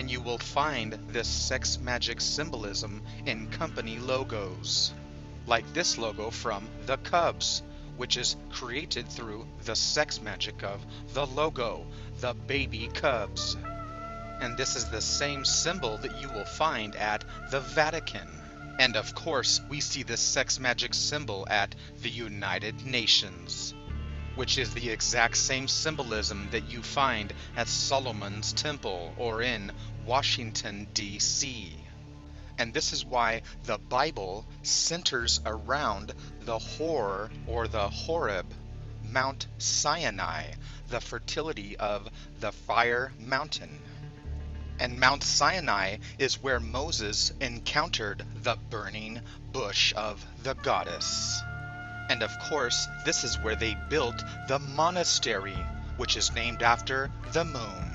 and you will find this sex magic symbolism in company logos, like this logo from the Cubs, which is created through the sex magic of the logo, the baby Cubs. And this is the same symbol that you will find at the Vatican. And of course, we see this sex magic symbol at the United Nations, which is the exact same symbolism that you find at Solomon's Temple or in Washington, D.C. And this is why the Bible centers around the Hor, or the Horeb, Mount Sinai, the fertility of the fire mountain. And Mount Sinai is where Moses encountered the burning bush of the goddess. And of course, this is where they built the monastery, which is named after the moon.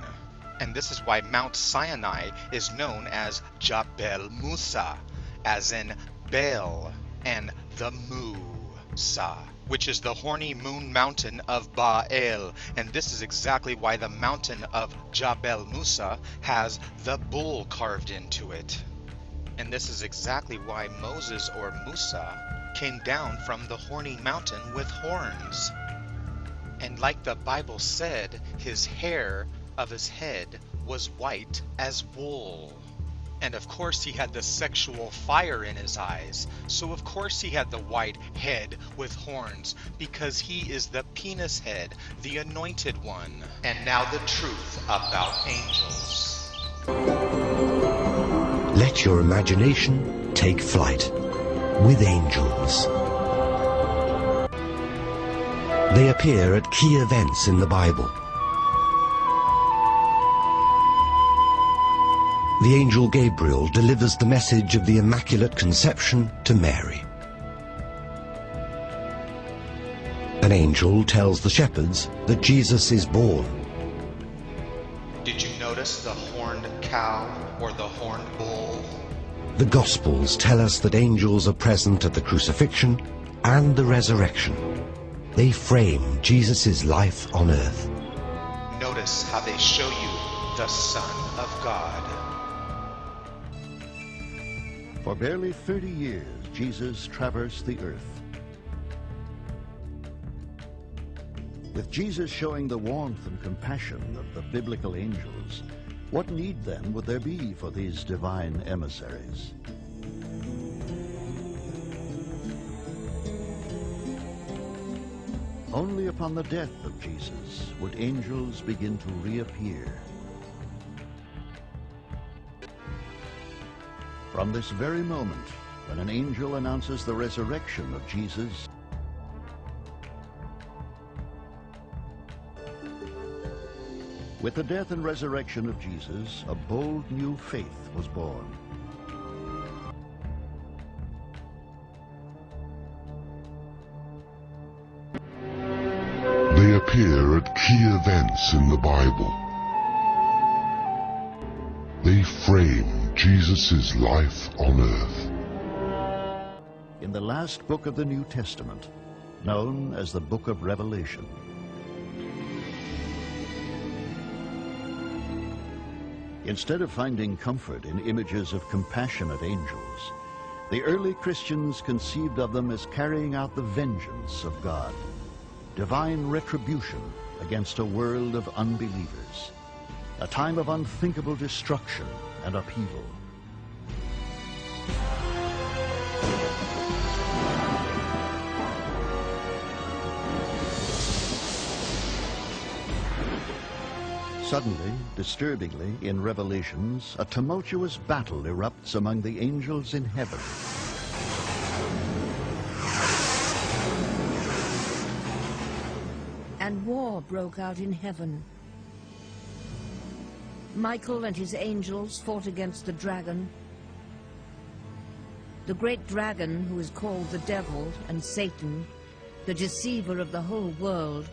And this is why Mount Sinai is known as Jabal Musa, as in Baal, and the Musa, which is the horny moon mountain of Baal. And this is exactly why the mountain of Jabal Musa has the bull carved into it. And this is exactly why Moses, or Musa, came down from the horny mountain with horns. And like the Bible said, his hair of his head was white as wool. And of course he had the sexual fire in his eyes, so of course he had the white head with horns, because he is the penis head, the anointed one. And now the truth about angels. Let your imagination take flight with angels. They appear at key events in the Bible. The angel Gabriel delivers the message of the Immaculate Conception to Mary. An angel tells the shepherds that Jesus is born. Did you notice the horned cow or the horned bull? The Gospels tell us that angels are present at the crucifixion and the resurrection. They frame Jesus' life on earth. Notice how they show you the Son of God. For barely 30 years, Jesus traversed the earth. With Jesus showing the warmth and compassion of the biblical angels, what need then would there be for these divine emissaries? Only upon the death of Jesus would angels begin to reappear. From this very moment, when an angel announces the resurrection of Jesus, with the death and resurrection of Jesus, a bold new faith was born. They appear at key events in the Bible. They frame Jesus' life on earth. In the last book of the New Testament, known as the Book of Revelation, instead of finding comfort in images of compassionate angels, the early Christians conceived of them as carrying out the vengeance of God, divine retribution against a world of unbelievers, a time of unthinkable destruction and upheaval. Suddenly, disturbingly, in Revelations, a tumultuous battle erupts among the angels in heaven. And war broke out in heaven. Michael and his angels fought against the dragon. The great dragon, who is called the devil and Satan, the deceiver of the whole world.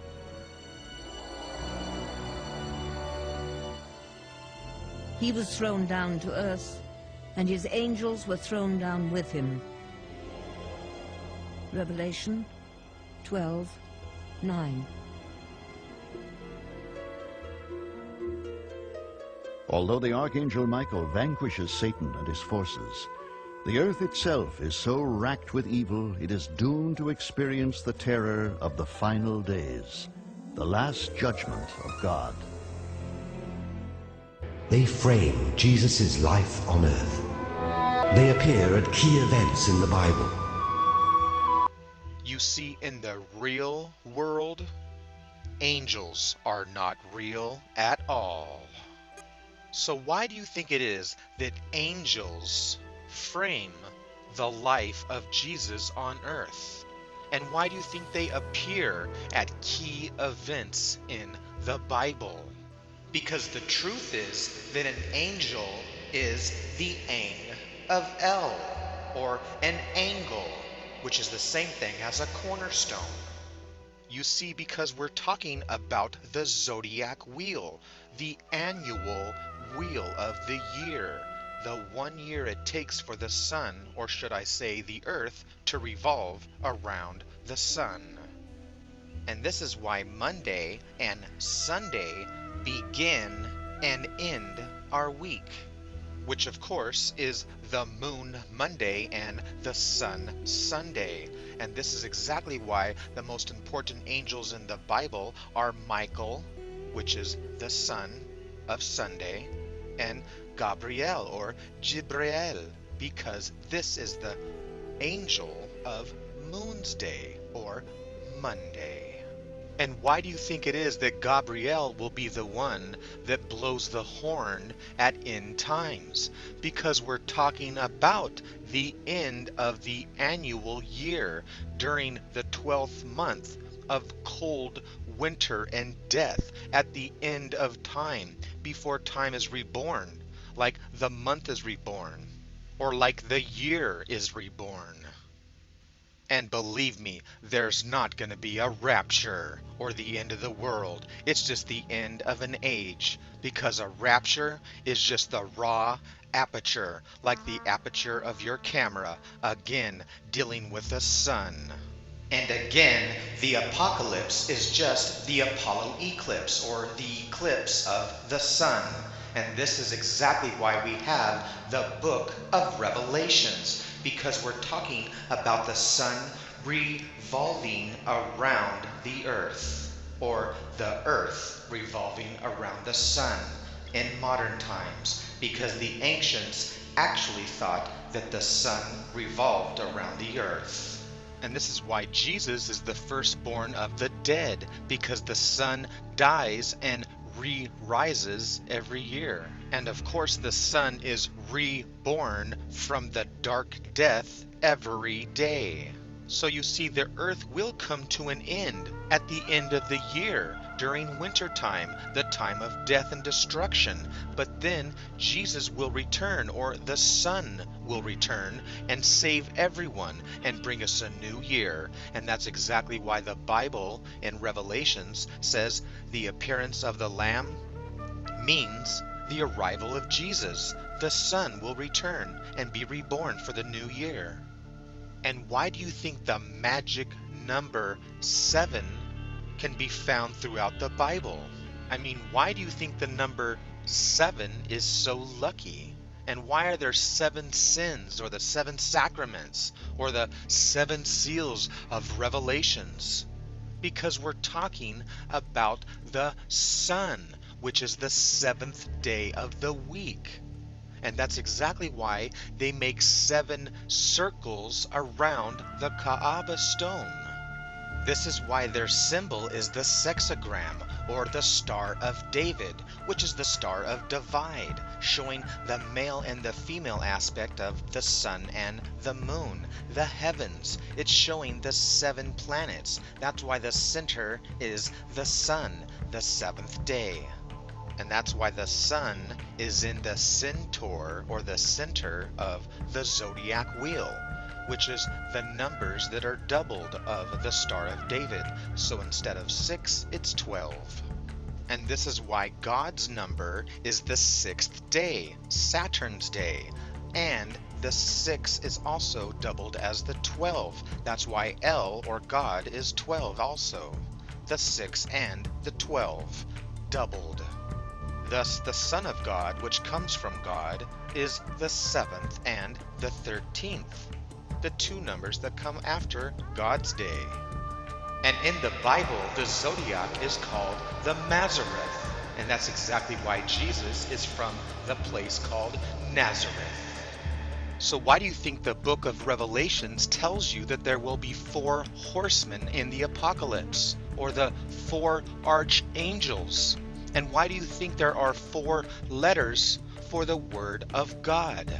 He was thrown down to earth, and his angels were thrown down with him. Revelation 12:9. Although the Archangel Michael vanquishes Satan and his forces, the earth itself is so racked with evil it is doomed to experience the terror of the final days, the last judgment of God. They frame Jesus' life on earth. They appear at key events in the Bible. You see, in the real world, angels are not real at all. So why do you think it is that angels frame the life of Jesus on earth? And why do you think they appear at key events in the Bible? Because the truth is that an angel is the ang of El, or an angle, which is the same thing as a cornerstone. You see, because we're talking about the zodiac wheel, the annual wheel of the year, the 1 year it takes for the sun, or should I say the earth, to revolve around the sun. And this is why Monday and Sunday begin and end our week, which of course is the moon Monday and the sun Sunday. And this is exactly why the most important angels in the Bible are Michael, which is the son of Sunday, and Gabriel, or Jibrael, because this is the angel of Moon's Day, or Monday. And why do you think it is that Gabriel will be the one that blows the horn at end times? Because we're talking about the end of the annual year during the 12th month of cold winter and death, at the end of time, before time is reborn, like the month is reborn, or like the year is reborn. And believe me, there's not going to be a rapture or the end of the world. It's just the end of an age, because a rapture is just the raw aperture, like the aperture of your camera, again dealing with the sun. And again, the apocalypse is just the Apollo eclipse, or the eclipse of the sun. And this is exactly why we have the book of Revelations, because we're talking about the sun revolving around the earth, or the earth revolving around the sun in modern times, because the ancients actually thought that the sun revolved around the earth. And this is why Jesus is the firstborn of the dead, because the sun dies and re-rises every year. And of course the sun is reborn from the dark death every day. So you see, the earth will come to an end at the end of the year, during winter time, the time of death and destruction. But then Jesus will return, or the sun will return, and save everyone and bring us a new year. And that's exactly why the Bible in Revelations says the appearance of the Lamb means the arrival of Jesus. The sun will return and be reborn for the new year. And why do you think the magic number 7 can be found throughout the Bible? I mean, why do you think the number 7 is so lucky? And why are there 7 sins, or the 7 sacraments, or the 7 seals of Revelations? Because we're talking about the sun, which is the 7th day of the week. And that's exactly why they make 7 circles around the Kaaba stone. This is why their symbol is the sexagram, or the Star of David, which is the Star of Divide, showing the male and the female aspect of the sun and the moon, the heavens. It's showing the 7 planets. That's why the center is the sun, the 7th day. And that's why the sun is in the centaur, or the center of the zodiac wheel, which is the numbers that are doubled of the Star of David. So instead of 6, it's 12. And this is why God's number is the 6th day, Saturn's day. And the 6 is also doubled as the 12. That's why El, or God, is 12 also. The 6 and the 12, doubled. Thus the Son of God, which comes from God, is the 7th and the 13th, the two numbers that come after God's day. And in the Bible, the zodiac is called the Mazareth, and that's exactly why Jesus is from the place called Nazareth. So why do you think the book of Revelations tells you that there will be 4 horsemen in the apocalypse, or the 4 archangels? And why do you think there are 4 letters for the Word of God?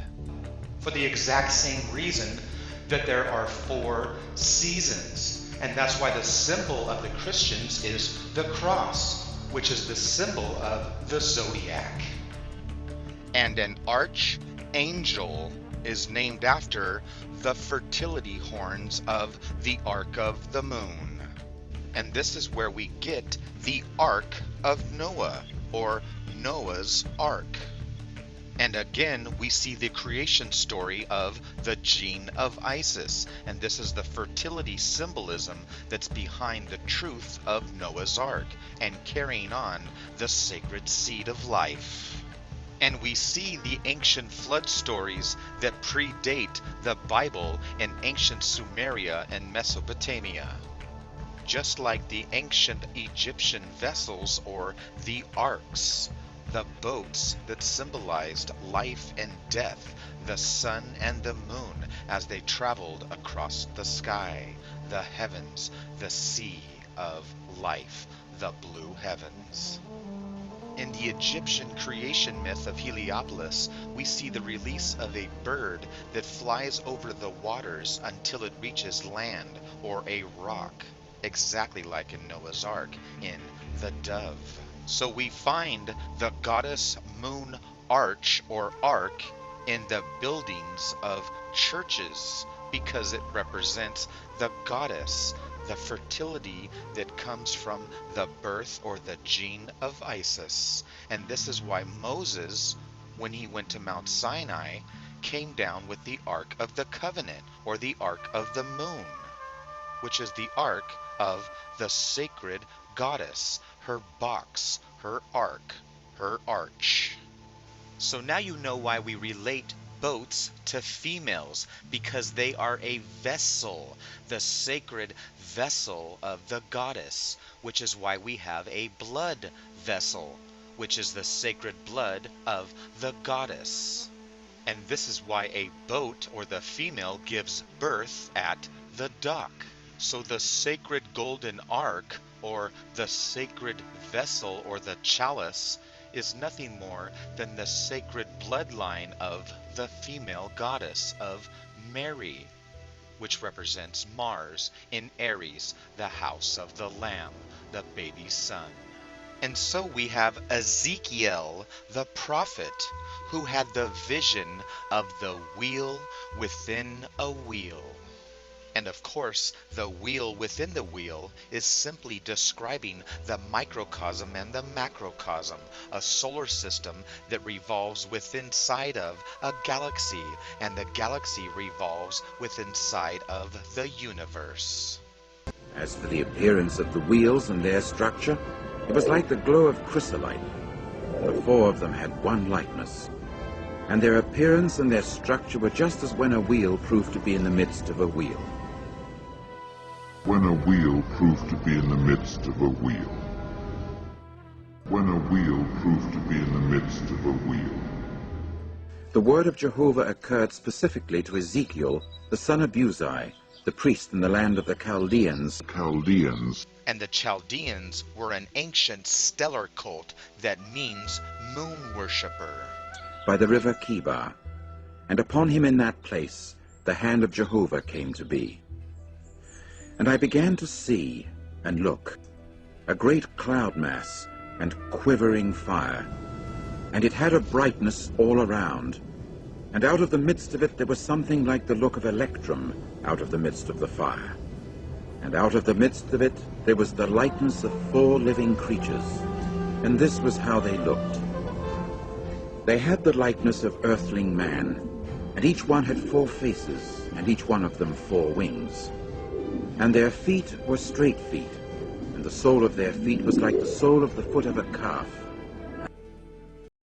For the exact same reason that there are 4 seasons. And that's why the symbol of the Christians is the cross, which is the symbol of the zodiac. And an archangel is named after the fertility horns of the Ark of the Moon. And this is where we get the Ark of Noah, or Noah's Ark. And again, we see the creation story of the gene of Isis, and this is the fertility symbolism that's behind the truth of Noah's Ark, and carrying on the sacred seed of life. And we see the ancient flood stories that predate the Bible in ancient Sumeria and Mesopotamia. Just like the ancient Egyptian vessels, or the arks, the boats that symbolized life and death, the sun and the moon as they traveled across the sky, the heavens, the sea of life, the blue heavens. In the Egyptian creation myth of Heliopolis, we see the release of a bird that flies over the waters until it reaches land, or a rock, exactly like in Noah's Ark, in the dove. So we find the goddess moon arch, or ark, in the buildings of churches, because it represents the goddess, the fertility that comes from the birth or the gene of Isis. And this is why Moses, when he went to Mount Sinai, came down with the Ark of the Covenant, or the Ark of the Moon, which is the Ark of the sacred goddess, her box, her ark, her arch. So now you know why we relate boats to females, because they are a vessel, the sacred vessel of the goddess, which is why we have a blood vessel, which is the sacred blood of the goddess. And this is why a boat, or the female, gives birth at the dock. So the sacred golden ark, or the sacred vessel, or the chalice, is nothing more than the sacred bloodline of the female goddess of Mary, which represents Mars in Aries, the house of the Lamb, the baby son. And so we have Ezekiel, the prophet, who had the vision of the wheel within a wheel. And of course, the wheel within the wheel is simply describing the microcosm and the macrocosm, a solar system that revolves within inside of a galaxy, and the galaxy revolves within inside of the universe. As for the appearance of the wheels and their structure, it was like the glow of chrysolite. The 4 of them had one likeness, and their appearance and their structure were just as when a wheel proved to be in the midst of a wheel. When a wheel proved to be in the midst of a wheel. When a wheel proved to be in the midst of a wheel. The word of Jehovah occurred specifically to Ezekiel, the son of Buzi, the priest in the land of the Chaldeans. And the Chaldeans were an ancient stellar cult that means moon worshipper. By the river Kibar, and upon him in that place the hand of Jehovah came to be. And I began to see and look, a great cloud mass and quivering fire, and it had a brightness all around, and out of the midst of it there was something like the look of electrum out of the midst of the fire. And out of the midst of it there was the likeness of 4 living creatures, and this was how they looked. They had the likeness of earthling man, and each one had 4 faces, and each one of them 4 wings. And their feet were straight feet, and the sole of their feet was like the sole of the foot of a calf,